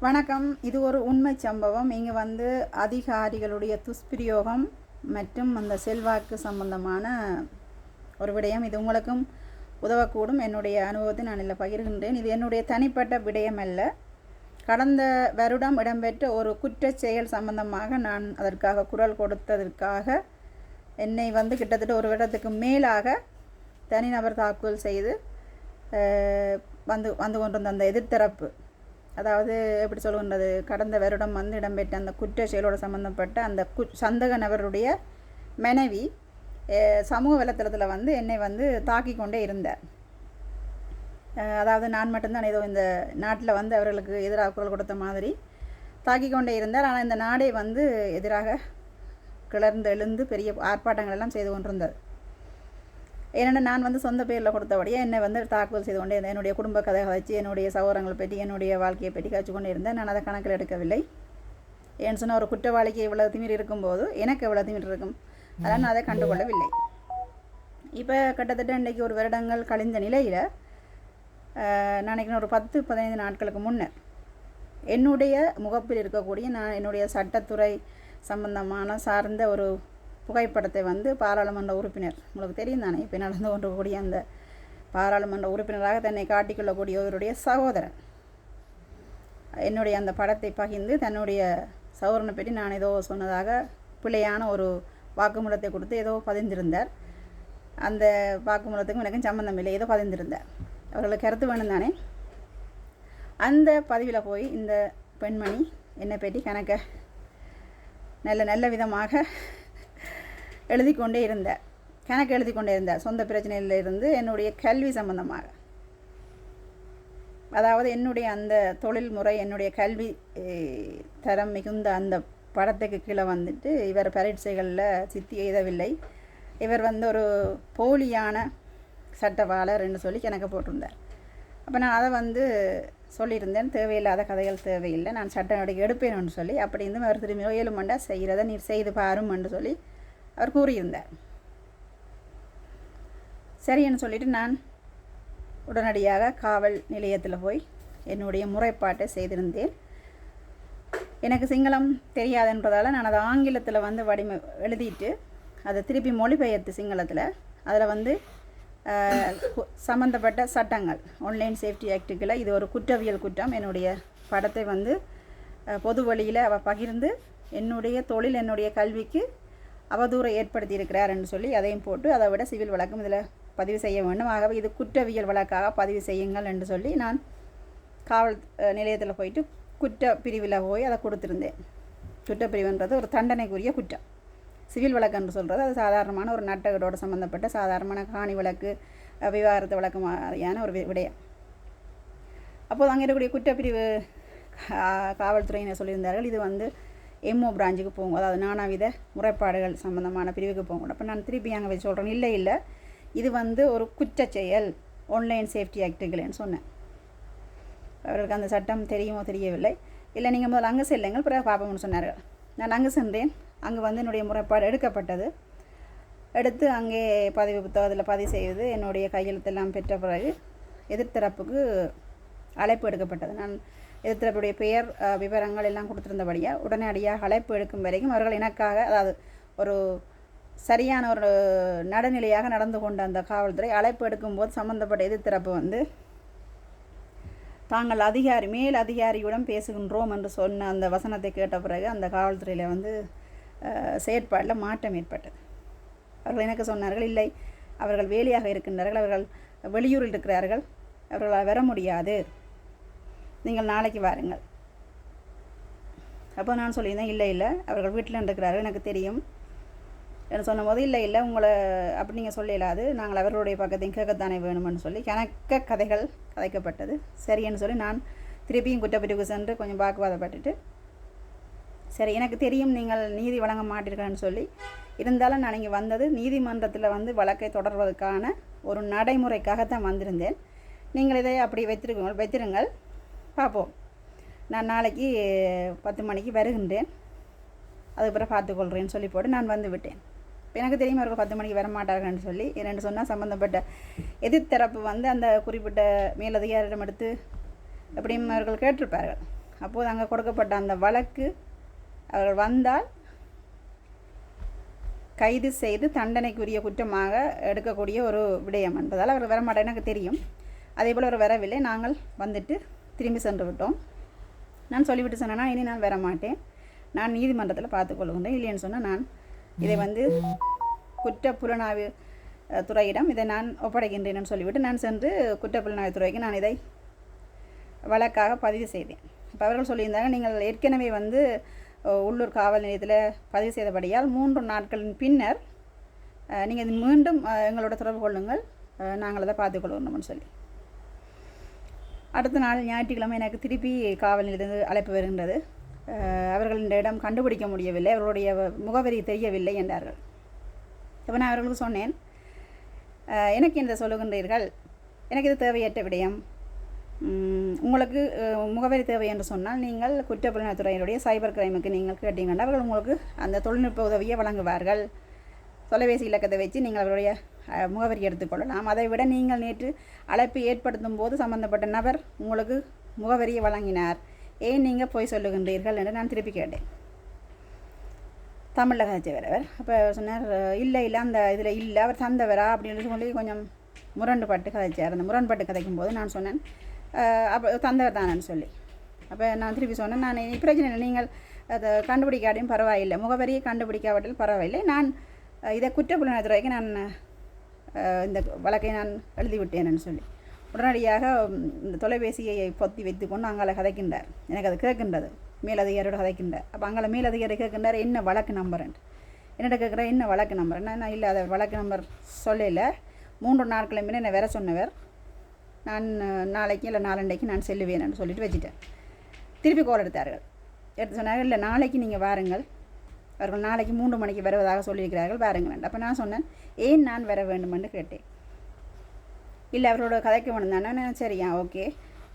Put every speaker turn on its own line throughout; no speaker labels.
வணக்கம். இது ஒரு உண்மை சம்பவம். இங்கே வந்து அதிகாரிகளுடைய துஷ்பிரயோகம் மற்றும் அந்த செல்வாக்கு சம்பந்தமான ஒரு விடயம். இது உங்களுக்கும் உதவக்கூடும். என்னுடைய அனுபவத்தை நான் இதில் பகிர்கின்றேன். இது என்னுடைய தனிப்பட்ட விடயம் அல்ல. கடந்த வருடம் இடம்பெற்ற ஒரு குற்றச் செயல் சம்பந்தமாக நான் அதற்காக குரல் கொடுத்ததற்காக என்னை வந்து கிட்டத்தட்ட ஒரு வருடத்துக்கு மேலாக தனிநபர் தாக்குதல் செய்து வந்து கொண்டிருந்த அந்த எதிர்த்தரப்பு, அதாவது எப்படி சொல்கின்றது, கடந்த வருடம் வந்து இடம்பெற்ற அந்த குற்ற செயலோடு சம்மந்தப்பட்ட அந்த சந்தக நபருடைய மனைவி சமூக வலைத்தளத்தில் வந்து என்னை வந்து தாக்கி கொண்டே இருந்தார். அதாவது நான் மட்டும்தான் ஏதோ இந்த நாட்டில் வந்து அவர்களுக்கு எதிராக குரல் கொடுத்த மாதிரி தாக்கி கொண்டே இருந்தார். ஆனால் இந்த நாடே வந்து எதிராக கிளர்ந்து எழுந்து பெரிய ஆர்ப்பாட்டங்கள் எல்லாம் செய்து கொண்டிருந்தது. ஏன்னா நான் வந்து சொந்த பேரில் கொடுத்தபடியே என்னை வந்து தாக்குதல் செய்து கொண்டே இருந்தேன். என்னுடைய குடும்ப கதை கதைச்சி, என்னுடைய சகோதரங்களை பற்றி, என்னுடைய வாழ்க்கையை பற்றி கழிச்சு கொண்டே இருந்தேன். நான் அதை கணக்கில் எடுக்கவில்லை. ஏன்னு சொன்னால் ஒரு குற்றவாளிக்கு இவ்வளோ திமிர் இருக்கும்போது எனக்கு எவ்வளோ திமிர் இருக்கும், அதனால் நான் அதை கண்டுகொள்ளவில்லை. இப்போ கிட்டத்தட்ட இன்றைக்கி ஒரு வருடங்கள் கழிந்த நிலையில் நினைக்கிறேன் ஒரு 10-15 நாட்களுக்கு முன்னர் என்னுடைய முகப்பில் இருக்கக்கூடிய நான் என்னுடைய சட்டத்துறை சம்பந்தமான சார்ந்த ஒரு புகைப்படத்தை வந்து பாராளுமன்ற உறுப்பினர், உங்களுக்கு தெரியும் தானே, இப்போ நடந்து கொண்டிருக்கக்கூடிய அந்த பாராளுமன்ற உறுப்பினராக தன்னை காட்டிக்கொள்ளக்கூடியவருடைய சகோதரன் என்னுடைய அந்த படத்தை பகிர்ந்து தன்னுடைய சகோதரனை பற்றி நான் ஏதோ சொன்னதாக பிழையான ஒரு வாக்குமூலத்தை கொடுத்து ஏதோ பதிந்திருந்தார். அந்த வாக்குமூலத்துக்கும் எனக்கும் சம்பந்தம் இல்லை, ஏதோ பதிந்திருந்தார். அவர்களுக்கு கருத்து வேணும் தானே. அந்த பதிவில் போய் இந்த பெண்மணி என்னை பற்றி கணக்க நல்ல விதமாக எழுதி கொண்டே இருந்தார். கணக்கு எழுதி கொண்டே இருந்தார். சொந்த பிரச்சனையில் இருந்து என்னுடைய கல்வி சம்பந்தமாக, அதாவது என்னுடைய அந்த தொழில் முறை, என்னுடைய கல்வி தரம் மிகுந்த அந்த படத்துக்கு கீழே வந்துட்டு இவர் பரீட்சைகளில் சித்தி எழுதவில்லை, இவர் வந்து ஒரு போலியான சட்டவாளர் என்று சொல்லி கணக்கு போட்டிருந்தார். அப்போ நான் அதை வந்து சொல்லியிருந்தேன், தேவையில்லாத கதைகள் தேவையில்லை, நான் சட்ட நடவடிக்கை எடுப்பேன்னு சொல்லி. அப்படி இருந்தும் அவர் திரும்பி 7 மண்டா செய்கிறத நீர் செய்து பாரும் என்று சொல்லி அவர் கூறியிருந்தார். சரின்னு சொல்லிவிட்டு நான் உடனடியாக காவல் நிலையத்தில் போய் என்னுடைய முறைப்பாட்டை செய்திருந்தேன். எனக்கு சிங்களம் தெரியாதுன்றதால் நான் அதை ஆங்கிலத்தில் வந்து எழுதிட்டு அதை திருப்பி மொழிபெயர்த்து சிங்களத்தில் அதில் வந்து சம்மந்தப்பட்ட சட்டங்கள், ஆன்லைன் சேஃப்டி ஆக்டுகளை, இது ஒரு குற்றவியல் குற்றம், என்னுடைய படத்தை வந்து பொது வழியில் பகிர்ந்து என்னுடைய தொழில், என்னுடைய கல்விக்கு அவதூறை ஏற்படுத்தி இருக்கிறார் என்று சொல்லி அதையும் போட்டு அதை விட சிவில் வழக்கம் இதில் பதிவு செய்ய வேண்டும், ஆகவே இது குற்றவியல் வழக்காக பதிவு செய்யுங்கள் என்று சொல்லி நான் காவல் நிலையத்தில் போயிட்டு குற்றப்பிரிவில் போய் அதை கொடுத்துருந்தேன். குற்றப்பிரிவுன்றது ஒரு தண்டனைக்குரிய குற்றம். சிவில் வழக்கு என்று சொல்கிறது அது சாதாரணமான ஒரு நட்டகடோடு சம்மந்தப்பட்ட சாதாரணமான காணி வழக்கு, விவாகரத்து வழக்கு மாதிரியான ஒரு விடயம். அப்போது அங்கே இருக்கக்கூடிய குற்றப்பிரிவு காவல்துறையினர் சொல்லியிருந்தார்கள், இது வந்து எம்ஓ பிரான்ச்சுக்கு போகும், அதாவது நானாவித முறைப்பாடுகள் சம்மந்தமான பிரிவுக்கு போகும். அப்போ நான் திருப்பி அங்கே வச்சு சொல்கிறேன், இல்லை இது வந்து ஒரு குற்றச் செயல், ஆன்லைன் சேஃப்டி ஆக்டுகளேன்னு சொன்னேன். அவர்களுக்கு அந்த சட்டம் தெரியுமோ தெரியவில்லை. இல்லை நீங்கள் முதல்ல அங்கே செல்லுங்கள், பிறகு பார்ப்போம்னு சொன்னார்கள். நான் அங்கே சென்றேன். அங்கே வந்து என்னுடைய முறைப்பாடு எடுக்கப்பட்டது. எடுத்து அங்கே பதிவு புத்தகத்தில் பதிவு செய்து என்னுடைய கையெழுத்தெல்லாம் பெற்ற பிறகு எதிர்த்தரப்புக்கு அழைப்பு எடுக்கப்பட்டது. நான் எதிர்த்தரப்புடைய பெயர் விவரங்கள் எல்லாம் கொடுத்துருந்தபடியாக உடனடியாக அழைப்பு எடுக்கும் வரைக்கும் அவர்கள் எனக்காக, அதாவது ஒரு சரியான ஒரு நடுநிலையாக நடந்து கொண்ட அந்த காவல்துறை அழைப்பு எடுக்கும்போது சம்மந்தப்பட்ட எதிர்த்தரப்பு வந்து தாங்கள் மேல் அதிகாரியுடன் பேசுகின்றோம் என்று சொன்ன அந்த வசனத்தை கேட்ட பிறகு அந்த காவல்துறையில் வந்து செயற்பாடில் மாற்றம் ஏற்பட்டது. அவர்கள் எனக்கு சொன்னார்கள், இல்லை அவர்கள் வேலையாக இருக்கின்றார்கள், அவர்கள் வெளியூரில் இருக்கிறார்கள், அவர்களால் வர முடியாது, நீங்கள் நாளைக்கு வாருங்கள். அப்போ நான் சொல்லியிருந்தேன், இல்லை அவர்கள் வீட்டில் இருக்கிறார்கள், எனக்கு தெரியும் என்று சொன்னபோது, இல்லை உங்களை அப்படி நீங்கள் சொல்லலாது, நாங்கள் அவர்களுடைய பக்கத்தையும் கேட்கத்தானே வேணுமென்னு சொல்லி கணக்க கதைகள் கதைக்கப்பட்டது. சரின்னு சொல்லி நான் திருப்பியும் குற்றப்பிரிவுக்கு சென்று கொஞ்சம் வாக்குவாதப்பட்டுட்டு, சரி எனக்கு தெரியும் நீங்கள் நீதி வழங்க மாட்டீர்கள்னு சொல்லி, இருந்தாலும் நான் இங்கே வந்தது நீதிமன்றத்தில் வந்து வழக்கை தொடர்வதற்கான ஒரு நடைமுறைக்காகத்தான் வந்திருந்தேன், நீங்கள் இதை அப்படி வைத்திருங்கள் பார்ப்போம், நான் நாளைக்கு 10 மணிக்கு வருகின்றேன், அதுக்கு பிறகு பார்த்துக்கொள்கிறேன்னு சொல்லி போட்டு நான் வந்து விட்டேன். இப்போ எனக்கு தெரியும் அவர்கள் 10 மணிக்கு வர மாட்டார்கள்னு சொல்லி. என்னென்னு சொன்னால் சம்மந்தப்பட்ட எதிர்த்தரப்பு வந்து அந்த குறிப்பிட்ட மேலதிகாரிடம் எடுத்து எப்படியும் அவர்கள் கேட்டிருப்பார்கள். அப்போது அங்கே கொடுக்கப்பட்ட அந்த வழக்கு அவர்கள் வந்தால் கைது செய்து தண்டனைக்குரிய குற்றமாக எடுக்கக்கூடிய ஒரு விடயம் என்பதால் அவர் வரமாட்டேன் எனக்கு தெரியும். அதே போல் அவர் வரவில்லை. நாங்கள் வந்துட்டு திரும்பி சென்று விட்டோம். நான் சொல்லிவிட்டு சொன்னேன்னா இனி நான் வரமாட்டேன், நான் நீதிமன்றத்தில் பார்த்துக்கொள்கின்றேன், இல்லைன்னு சொன்னால் நான் இதை வந்து குற்றப்புலனாய்வு துறையிடம் இதை நான் ஒப்படைக்கின்றேன்னு சொல்லிவிட்டு நான் சென்று குற்றப்புலனாய்வு துறைக்கு நான் இதை வழக்காக பதிவு செய்தேன். இப்போ அவர்கள் சொல்லியிருந்தாங்க, நீங்கள் ஏற்கனவே வந்து உள்ளூர் காவல் நிலையத்தில் பதிவு செய்தபடியால் 3 நாட்களின் பின்னர் நீங்கள் மீண்டும் எங்களோட தொடர்பு கொள்ளுங்கள், நாங்கள் அதை பார்த்துக்கொள்ளணும்னு சொல்லி. அடுத்த நாள் ஞாயிற்றுக்கிழமை எனக்கு திருப்பி காவல் நிலையத்திலிருந்து அழைப்பு வருகின்றது. அவர்களின் இடம் கண்டுபிடிக்க முடியவில்லை, அவர்களுடைய முகவரி தெரியவில்லை என்றார்கள். இப்போ நான் அவர்களுக்கு சொன்னேன், எனக்கு இந்த சொல்லுகின்றீர்கள், எனக்கு இது தேவையற்ற விடயம், உங்களுக்கு முகவரி தேவை என்று சொன்னால் நீங்கள் குற்றப்புலனாய்வு துறையினுடைய சைபர் கிரைமுக்கு நீங்கள் கேட்டீங்கன்னா அவர்கள் உங்களுக்கு அந்த தொழில்நுட்ப உதவியை வழங்குவார்கள். தொலைபேசி இலக்கத்தை வச்சு நீங்கள் அவருடைய முகவரி எடுத்துக்கொள்ளலாம். அதை விட நீங்கள் நேற்று அழைப்பு ஏற்படுத்தும் போது சம்பந்தப்பட்ட நபர் உங்களுக்கு முகவரியை வழங்கினார், ஏன் நீங்கள் போய் சொல்லுகின்றீர்கள் என்று நான் திருப்பி கேட்டேன். தமிழில் கதைச்சவர் அவர். அப்போ சொன்னார், இல்லை அந்த இதில் இல்லை, அவர் தந்தவரா அப்படின்னு சொல்லி கொஞ்சம் முரண்டுபட்டு கதைச்சார். அந்த முரண்பட்டு கதைக்கும் போது நான் சொன்னேன், அப்போ தந்தவர் தானேன்னு சொல்லி. அப்போ நான் திருப்பி சொன்னேன், நான் பிரச்சனை இல்லை, நீங்கள் அதை கண்டுபிடிக்காட்டியும் பரவாயில்லை, முகவரியை கண்டுபிடிக்காவிட்டால் பரவாயில்லை, நான் இதை குற்றப்புலனாய்வு துறைக்கு நான் இந்த வழக்கை நான் எழுதிவிட்டேன்னு சொல்லி உடனடியாக இந்த தொலைபேசியை பொத்தி வைத்துக்கொண்டு அங்கால கதைக்கின்றார். எனக்கு அது கேட்கின்றது, மேலதிகாரியோட கதைக்கின்றார். அப்போ அங்கே மேலதிகாரி கேட்கின்றார், என்ன வழக்கு நம்பர் என்னிட்ட கேட்குற, என்ன வழக்கு நம்பர்? நான் இல்லை, அதை வழக்கு நம்பர் சொல்லலை, 3 நாட்களுமே என்னை வர சொன்னவர், நான் நாளைக்கு இல்லை நாளண்டைக்கு நான் செல்லுவேன்னு சொல்லிட்டு வச்சுட்டேன். திருப்பி கோல் எடுத்தார்கள். எடுத்து சொன்னார்கள், இல்லை நாளைக்கு நீங்கள் வாருங்கள், அவர்கள் நாளைக்கு 3 மணிக்கு வருவதாக சொல்லியிருக்கிறார்கள், வாருங்கள். அப்போ நான் சொன்னேன், ஏன் நான் வர வேண்டுமென்று கேட்டேன். இல்லை அவரோட கதைக்க வேணும் தானே. சரியா, ஓகே,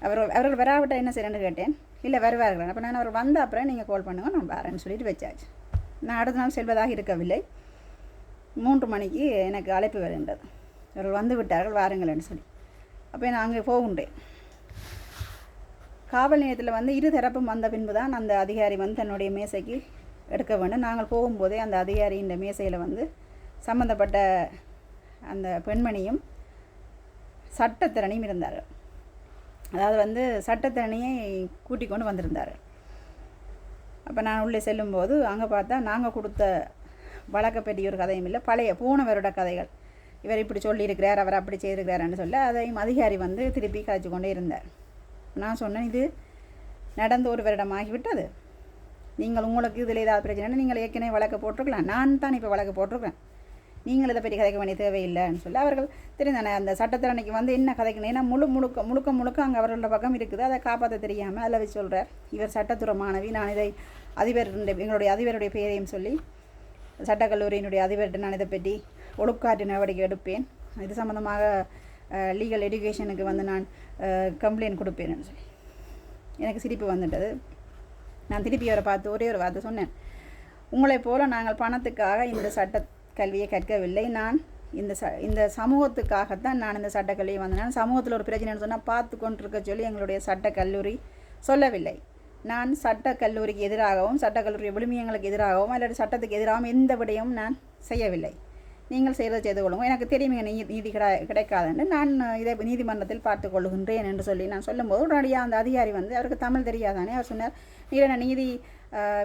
அவர்கள் வராவிட்டால் என்ன செய்யணுன்னு கேட்டேன். இல்லை வருவார்கள். அப்போ நான் அவர் வந்த அப்புறம் நீங்கள் கால் பண்ணுங்கள், நான் வரேன்னு சொல்லிட்டு வச்சாச்சு. நான் அடுத்த நாள் செல்வதாக இருக்கவில்லை. 3 மணிக்கு எனக்கு அழைப்பு வருகின்றது, அவர்கள் வந்து விட்டார்கள், வாருங்கள்னு சொல்லி. அப்போ நான் அங்கே போகின்றேன். காவல் நிலையத்தில் வந்து 2 தரப்பும் வந்த பின்பு தான் அந்த அதிகாரி வந்து தன்னுடைய மேசைக்கு எடுக்க வேண்டும். நாங்கள் போகும்போதே அந்த அதிகாரியின் மேசையில் வந்து சம்மந்தப்பட்ட அந்த பெண்மணியும் சட்டத்திறனியும் இருந்தார்கள். அதாவது வந்து சட்டத்திறனியை கூட்டிக் கொண்டு வந்திருந்தார்கள். அப்போ நான் உள்ளே செல்லும்போது அங்கே பார்த்தா நாங்கள் கொடுத்த வழக்கை பற்றி ஒரு கதையும் இல்லை, பழைய போனவரோட கதைகள். இவர் இப்படி சொல்லியிருக்கிறார், அவர் அப்படி செய்திருக்கிறார்னு சொல்ல அதையும் அதிகாரி வந்து திருப்பி கதைச்சு கொண்டே இருந்தார். நான் சொன்னேன், இது நடந்து 1 வருடம் ஆகிவிட்டது, நீங்கள் உங்களுக்கு இதில் ஏதாவது பிரச்சனை நீங்கள் ஏற்கனவே வழக்கு போட்டிருக்கலாம், நான் தான் இப்போ வழக்கு போட்டிருக்கிறேன், நீங்கள் இதை பற்றி கதைக்க வேண்டிய தேவையில்லைன்னு சொல்லி அவர்கள் தெரிந்தானே அந்த சட்டத்திறனைக்கு வந்து என்ன கதைக்கணும். ஏன்னா முழுக்க அங்கே அவர்களோட பக்கம் இருக்குது, அதை காப்பாற்ற தெரியாமல் அதில் வச்சு சொல்கிறார், இவர் சட்டத்துறை மாணவி, நான் இதை எங்களுடைய அதிபருடைய பெயரையும் சொல்லி சட்டக்கல்லூரியினுடைய அதிபர்கிட்ட நான் இதை பற்றி ஒழுக்காற்று நடவடிக்கை எடுப்பேன், இது சம்மந்தமாக லீகல் எஜுகேஷனுக்கு வந்து நான் கம்ப்ளைண்ட் கொடுப்பேன்னு சொல்லி எனக்கு சிரிப்பு வந்துட்டது. நான் திருப்பி அவரை பார்த்து ஒரே ஒரு வார்த்தை சொன்னேன், உங்களைப் போல நாங்கள் பணத்துக்காக இந்த சட்ட கல்வியை கற்கவில்லை, நான் இந்த சமூகத்துக்காகத்தான் நான் இந்த சட்டக்கல்வியை வந்தேன். சமூகத்தில் ஒரு பிரச்சனைன்னு சொன்னால் பார்த்து கொண்டிருக்க சொல்லி எங்களுடைய சட்டக்கல்லூரி சொல்லவில்லை. நான் சட்டக்கல்லூரிக்கு எதிராகவும் சட்டக்கல்லூரி விழுமியங்களுக்கு எதிராகவும் அல்லது சட்டத்துக்கு எதிராகவும் எந்த விடயமும் நான் செய்யவில்லை, நீங்கள் செய்கிறதை செய்து கொள்ளுங்க, எனக்கு தெரியும் நீதி கிடைக்காதுன்னு நான் இதை நீதிமன்றத்தில் பார்த்து கொள்ளுகின்றேன் என்று சொல்லி நான் சொல்லும்போது உடனடியாக அந்த அதிகாரி வந்து, அவருக்கு தமிழ் தெரியாதானே, அவர் சொன்னார், நீ நீதி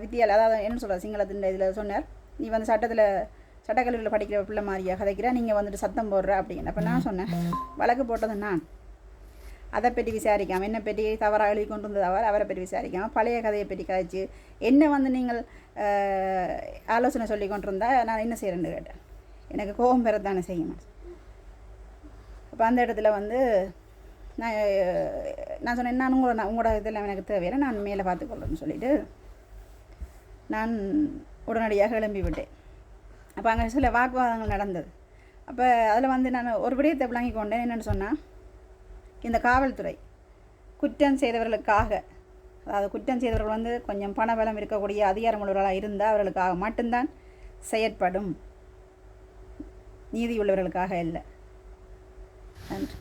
வித்தியால் அதாவது என்ன சொல்கிற சிங்களத்தின் இதில் சொன்னார், நீ வந்து சட்டக்கல்லூரியில் படிக்கிற பிள்ளை மாதிரியாக கதைக்கிற, நீங்கள் வந்துட்டு சத்தம் போடுற அப்படின்னு. அப்போ நான் சொன்னேன், வழக்கு போட்டது நான், அதை பற்றி விசாரிக்காமல் என்னை பற்றி தவறாக எழுதி கொண்டு வந்தது அவரை பற்றி விசாரிக்காமல் பழைய கதையை பற்றி கதைச்சு என்ன வந்து நீங்கள் ஆலோசனை சொல்லி கொண்டு இருந்தால் நான் என்ன செய்கிறேன்னு கேட்டேன். எனக்கு கோபம் பெறத்தானே செய்யணும். அப்போ அந்த இடத்துல வந்து நான் சொன்னேன், நான் உங்களோட இதெல்லாம் எனக்கு தேவையில்லை, நான் மேலே பார்த்துக்கொள்றேன்னு சொல்லிவிட்டு நான் உடனடியாக கிளம்பி விட்டேன். அப்போ அங்கே சில வாக்குவாதங்கள் நடந்தது. அப்போ அதில் வந்து நான் ஒரு விடயத்தை விளங்கி கொண்டேன். என்னென்னு சொன்னால், இந்த காவல்துறை குற்றம் செய்தவர்களுக்காக, அதாவது குற்றம் செய்தவர்கள் வந்து கொஞ்சம் பணபலம் இருக்கக்கூடிய அதிகாரமுள்ளவர்களாக இருந்தால் அவர்களுக்காக மட்டும்தான் செயற்படும், நீதி உள்ளவர்களுக்காக இல்லை. நன்றி.